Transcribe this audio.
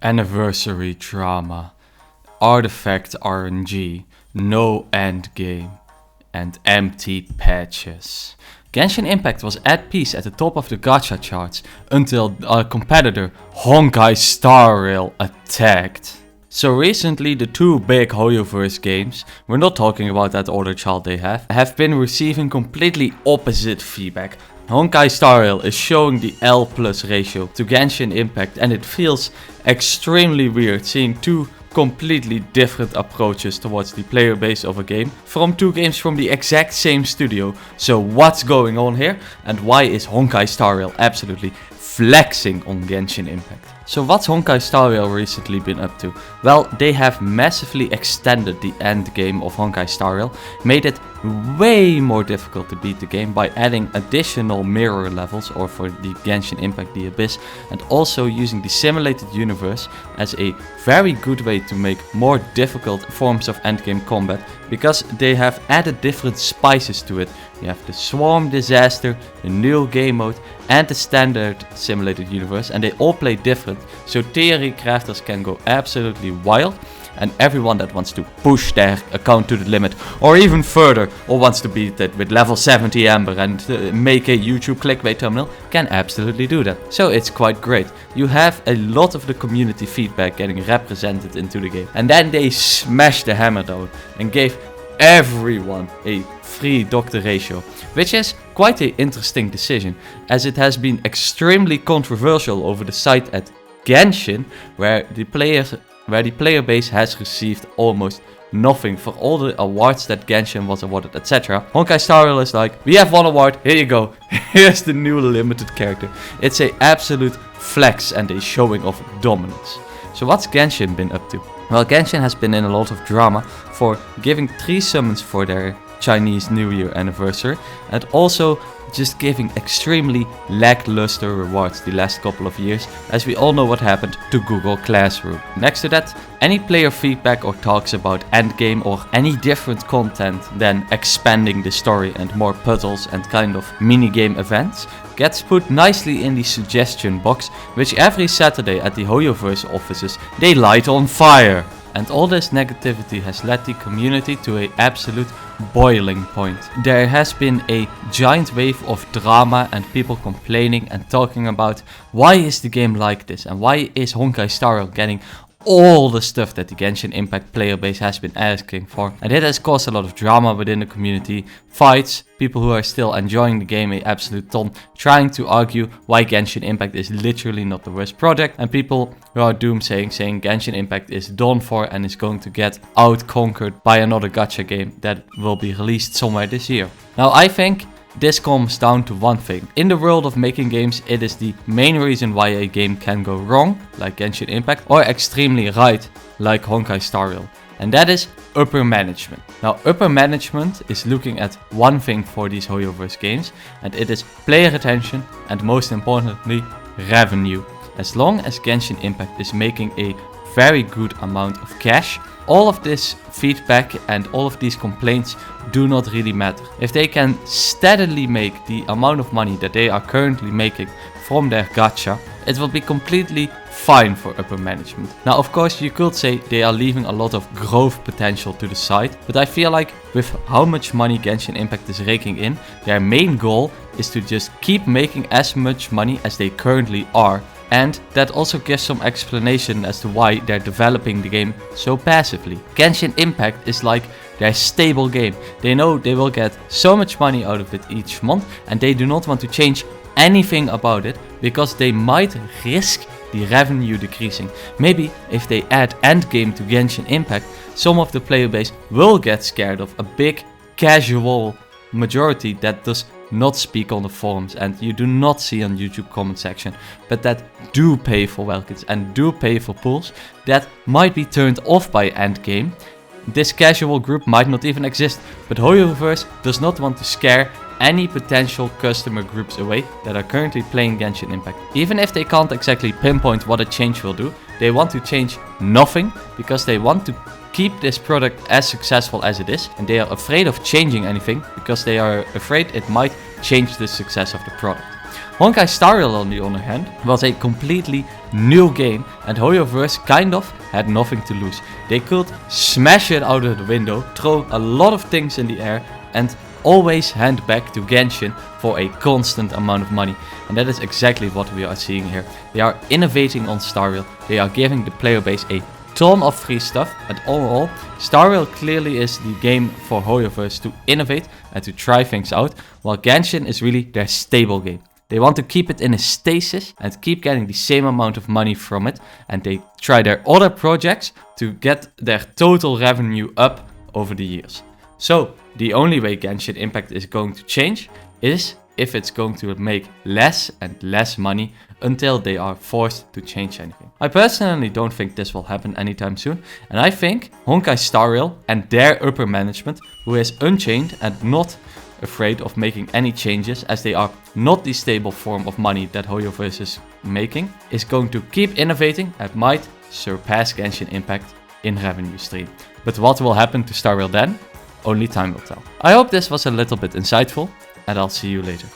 Anniversary drama, artifact RNG, no endgame, and empty patches. Genshin Impact was at peace at the top of the gacha charts until our competitor Honkai Star Rail attacked. So recently the two big Hoyoverse games, we're not talking about that other child they have been receiving completely opposite feedback. Honkai Star Rail is showing the L+ ratio to Genshin Impact, and it feels extremely weird seeing two completely different approaches towards the player base of a game from two games from the exact same studio. So what's going on here, and why is Honkai Star Rail absolutely flexing on Genshin Impact? So what's Honkai Star Rail recently been up to? Well, they have massively extended the end game of Honkai Star Rail, made it way more difficult to beat the game by adding additional mirror levels, or for the Genshin Impact the Abyss, and also using the simulated universe as a very good way to make more difficult forms of endgame combat, because they have added different spices to it. You have the Swarm Disaster, the new game mode, and the standard simulated universe, and they all play different, so theory crafters can go absolutely wild, and everyone that wants to push their account to the limit, or even further, or wants to beat it with level 70 Amber and make a YouTube clickbait thumbnail, can absolutely do that. So it's quite great. You have a lot of the community feedback getting represented into the game, and then they smashed the hammer down and gave everyone a free doctor ratio, which is quite an interesting decision, as it has been extremely controversial over the site at Genshin, where the player base has received almost nothing for all the awards that Genshin was awarded, etc. Honkai Star Rail is like, we have one award, here you go, here's the new limited character. It's a absolute flex and a showing of dominance. So what's Genshin been up to? Well, Genshin has been in a lot of drama for giving 3 summons for their Chinese New Year anniversary, and also just giving extremely lackluster rewards the last couple of years, as we all know what happened to Google Classroom. Next to that, any player feedback or talks about endgame or any different content than expanding the story and more puzzles and kind of minigame events gets put nicely in the suggestion box, which every Saturday at the Hoyoverse offices they light on fire. And all this negativity has led the community to an absolute boiling point. There has been a giant wave of drama and people complaining and talking about why is the game like this, and why is Honkai Star Rail getting all the stuff that the Genshin Impact player base has been asking for. And it has caused a lot of drama within the community, fights, people who are still enjoying the game a absolute ton, trying to argue why Genshin Impact is literally not the worst product, and people who are saying Genshin Impact is done for and is going to get out-conquered by another gacha game that will be released somewhere this year. Now I think this comes down to one thing. In the world of making games, it is the main reason why a game can go wrong, like Genshin Impact, or extremely right, like Honkai Star Rail. And that is upper management. Now, upper management is looking at one thing for these Hoyoverse games, and it is player retention and, most importantly, revenue. As long as Genshin Impact is making a very good amount of cash, all of this feedback and all of these complaints do not really matter. If they can steadily make the amount of money that they are currently making from their gacha, it will be completely fine for upper management. Now, of course, you could say they are leaving a lot of growth potential to the side, but I feel like with how much money Genshin Impact is raking in, their main goal is to just keep making as much money as they currently are. And that also gives some explanation as to why they're developing the game so passively. Genshin Impact is like their stable game. They know they will get so much money out of it each month, and they do not want to change anything about it, because they might risk the revenue decreasing. Maybe if they add endgame to Genshin Impact, some of the player base will get scared of a big casual majority that does not speak on the forums and you do not see on YouTube comment section, but that do pay for welkits and do pay for pools, that might be turned off by endgame. This casual group might not even exist, but Hoyoverse does not want to scare any potential customer groups away that are currently playing Genshin Impact. Even if they can't exactly pinpoint what a change will do, they want to change nothing, because they want to keep this product as successful as it is, and they are afraid of changing anything because they are afraid it might change the success of the product. Honkai Star Rail, on the other hand, was a completely new game, and Hoyoverse kind of had nothing to lose. They could smash it out of the window, throw a lot of things in the air, and always hand back to Genshin for a constant amount of money. And that is exactly what we are seeing here. They are innovating on Star Rail, they are giving the player base a ton of free stuff, and overall, Star Rail clearly is the game for Hoyoverse to innovate and to try things out, while Genshin is really their stable game. They want to keep it in a stasis and keep getting the same amount of money from it, and they try their other projects to get their total revenue up over the years. So, the only way Genshin Impact is going to change is if it's going to make less and less money until they are forced to change anything. I personally don't think this will happen anytime soon, and I think Honkai Star Rail and their upper management, who is unchained and not afraid of making any changes, as they are not the stable form of money that Hoyoverse is making, is going to keep innovating and might surpass Genshin Impact in revenue stream. But what will happen to Star Rail then? Only time will tell. I hope this was a little bit insightful, and I'll see you later.